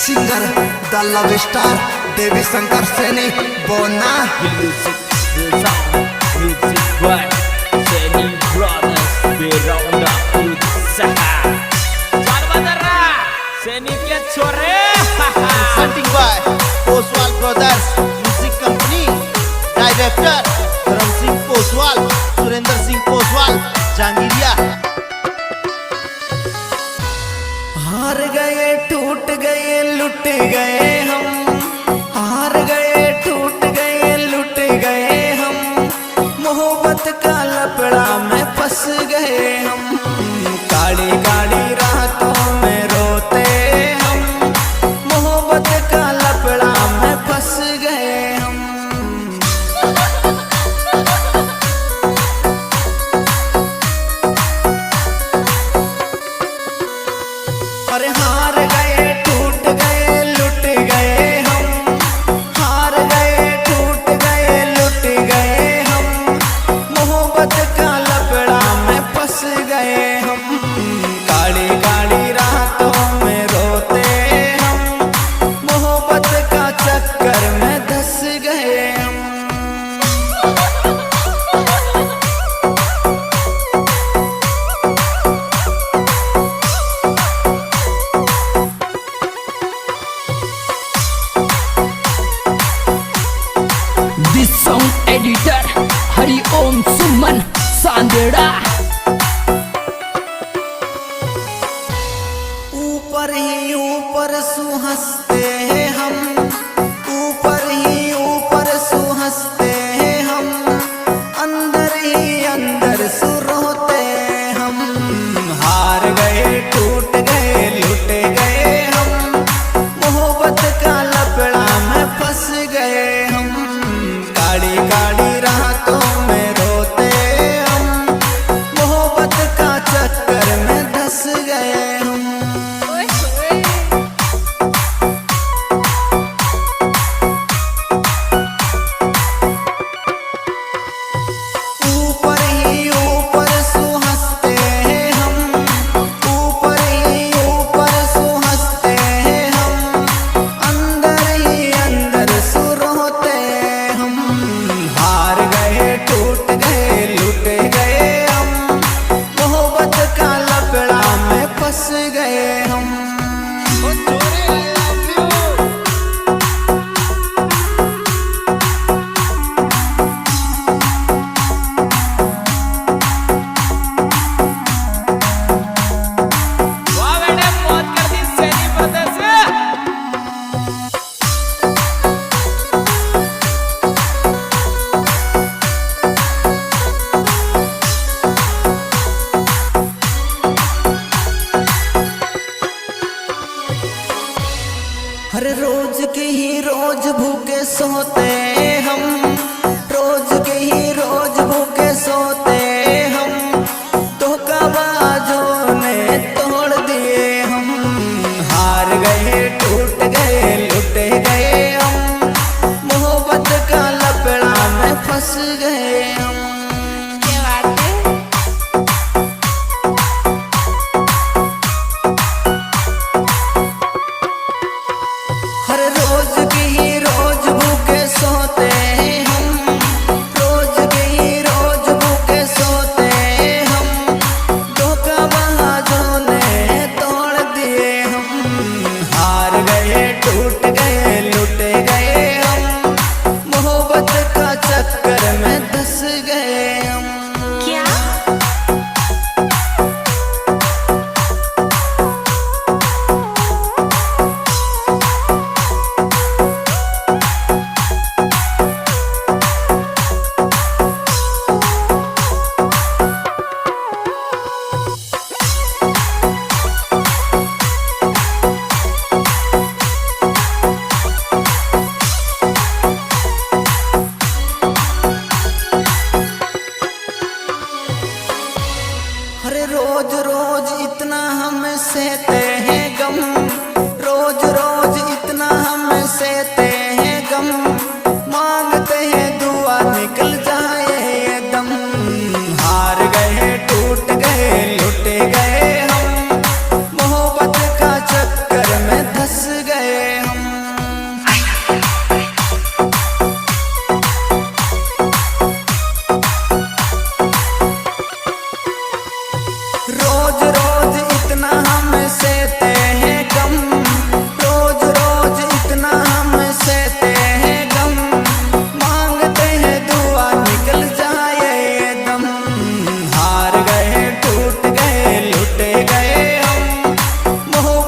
Singer द love star देवी शंकर सैनी बोना music by Saini brothers बेरौंदा उत्साह जानबदरा सैनी के छोरे presenting by Poswal Brothers Music Company Director Dharam Singh Poswal Surendra Singh Poswal Jangiriya हार गए टूट गए लुट गए हम हार गए टूट गए लुट गए हम मोहब्बत का लपड़ा में फंस गए हम काली काली रातों में रोते हम मोहब्बत का लपड़ा में फंस गए हम अरे हार गए टूट गए लुट गए हम हार गए टूट गए लुट गए हम मोहब्बत का लपड़ा में फंस गए हम काली काली रातों में रोते हम मोहब्बत का चक्कर में धंस गए हम दिस सॉन्ग एडिटर हरि ओम सुमन सांदेड़ा ऊपर ही ऊपर सुहंसते हैं हम ऊपर ही ऊपर सुहंसते हैं हम अंदर ही अंदर सुरोते हम हार गए टूट गए लुट गए हम मोहब्बत का लपड़ा में फंस गए हम काली काली रातों में रोते हम मोहब्बत का चक्कर में धंस गए हम ऊपर ही ऊपर सुहंसते हैं हम ऊपर ही ऊपर सुहंसते हैं हम अंदर ही अंदर सुरोते हम हार गए टूट गए लुट गए हम मोहब्बत का लपड़ा में फंस गए हम वाह बेटे मौत कर दी सैनी ब्रदर्स हर रोज के ही रोज भूखे सोते हम रोज के ही रोज भूखे सोते हम धोखाबाजों ने तोड़ दिए हम हार गए टूट गए लुट गए हम मोहब्बत का लपड़ा में फंस गए हम हर रोज के ही रोज भूखे सोते हम रोज के ही रोज भूखे सोते हम धोखाबाजों ने तोड़ दिए हम हार गए टूट गए लुट गए हम मोहब्बत का चक्कर में धंस गए हम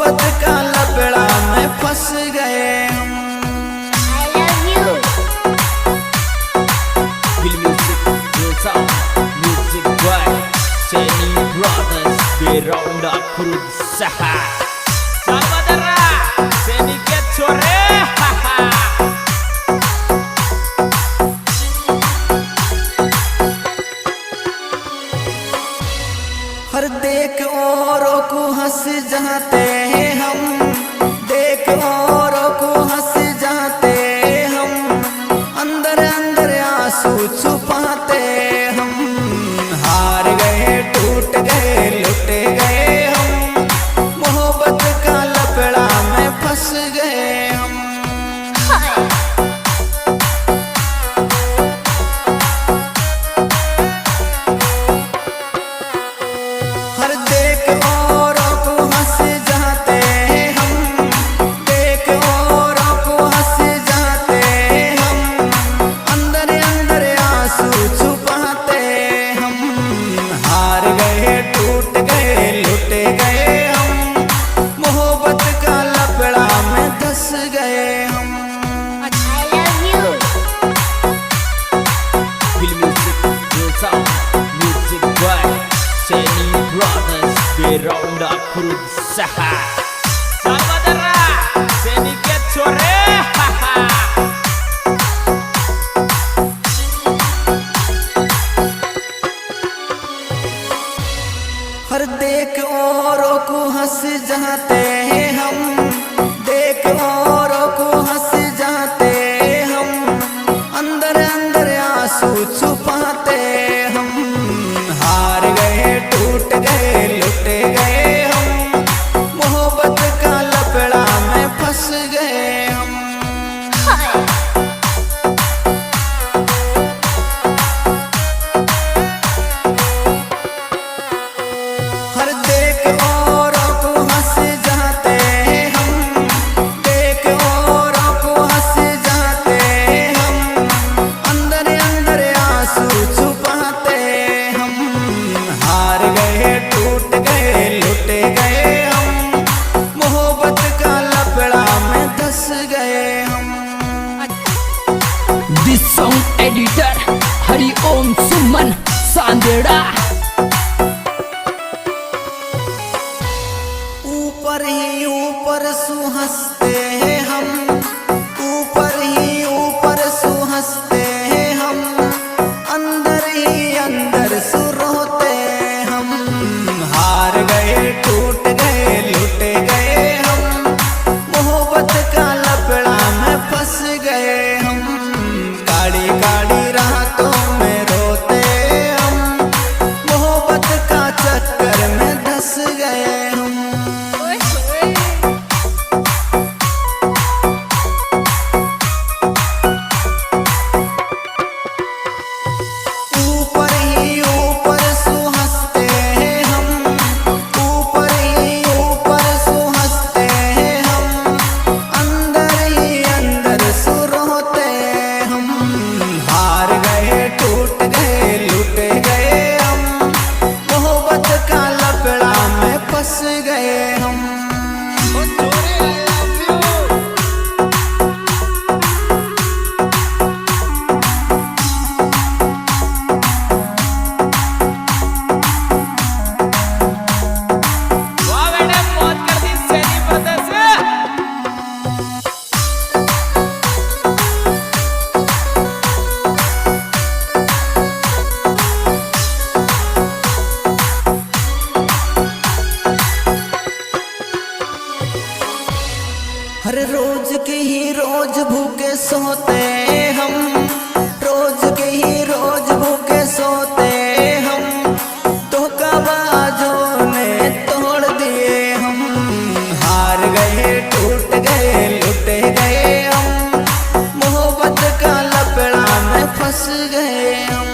मोहब्बत का लपड़ा में फंस गए हम। Feel music, real sound, music by Seni Brothers, we round up through the Sahara. Saudara, Seni get sore, haha. हर देख औरों को हंस जाते हैं हम, देख औरों को हंस जाते हम, अंदर अंदर आंसू छुपाते हम। हार गए, टूट गए, लुट गए हम, मोहब्बत का लपड़ा में फंस गए हम। हर देख औरों को हंस जाते हैं हम, देख औरों को हंस जाते हम, अंदर अंदर आंसू छुपाते हम। हार गए, टूट गए, लुट गए हम, मोहब्बत का लपड़ा में धंस गए हम। Feel music, real sound, music by Seni Brothers, we round up through the Sahara. Saudara, Seni get sore, haha. हर देख औरों को हंस जाते हैं हम, देख औरों को हंस जाते हम, अंदर अंदर आंसू छुपाते हम। हार गए, टूट गए, लुट गए हम, मोहब्बत का लपड़ा में फंस गए हम। हर देख औरों को हंस जाते हैं हम, देख औरों को हंस जाते हम, अंदर अंदर आंसू छुपाते हम। हार गए, टूट गए, लुट गए हम, मोहब्बत का लपड़ा में धंस गए हम। This song editor Hari Om Suman Sandera. ऊपर ही ऊपर सुहंसते हैं हम, ऊपर ही ऊपर सुहंसते हैं हम, अंदर ही अंदर सुरोते हम। हार गए, टूट गए, लुट गए हम, मोहब्बत का लपड़ा में फंस गए हम। काड़ी काड़ी रातों में रोते हम, मोहब्बत का चक्कर में धंस गए हम। ऊपर ही ऊपर सुहंसते हैं हम, ऊपर ही ऊपर सुहंसते हैं हम, अंदर ही अंदर सुरोते हम। हार गए, टूट गए, लुट गए हम, मोहब्बत का लपड़ा में फंस गए हम। वाह बेटे, मौत कर दी Seni Brothers ने। हर रोज के ही रोज भूखे सोते हम, रोज के ही रोज भूखे सोते हम, धोखाबाजों ने तोड़ दिए हम। हार गए, टूट गए, लुट गए हम, मोहब्बत का लपड़ा में फंस गए हम।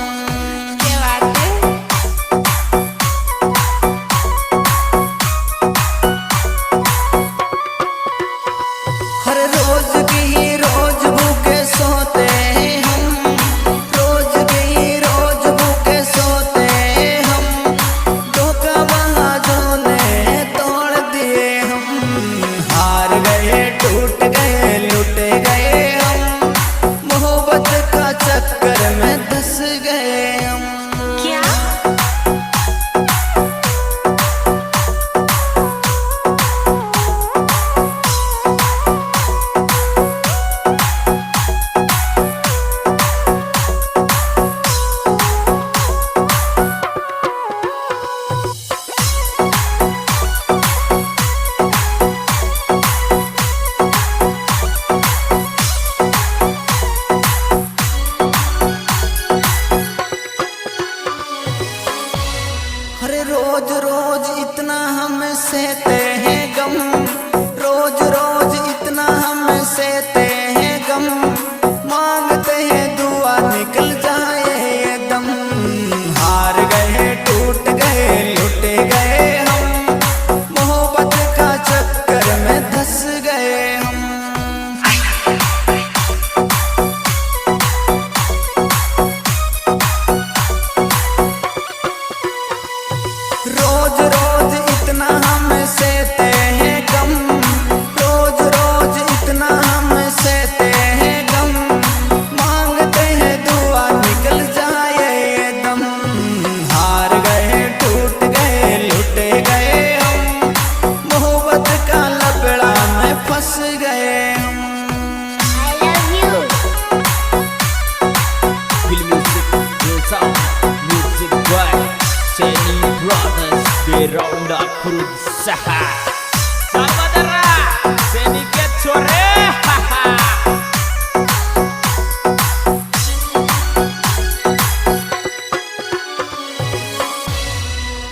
हर रोज की ही रोज भूखे सोते हम, रोज की ही रोज भूखे सोते हम, धोखाबाजों ने तोड़ दिए हम। फंस गए हम। I love you. Feel music, real sound, music by Seni Brothers beronda berusaha. Saudara, Seni get sore.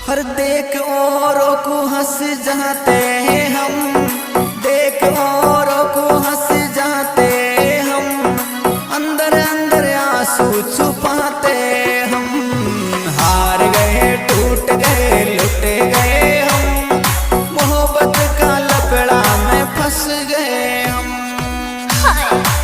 हर देख औरों को हंस जाते हैं हम, देख औरों को हंस जाते हम, अंदर अंदर आंसू छुपाते हम। हार गए टूट गए लुट गए हम, मोहब्बत का लपड़ा में फंस गए हम। Hi.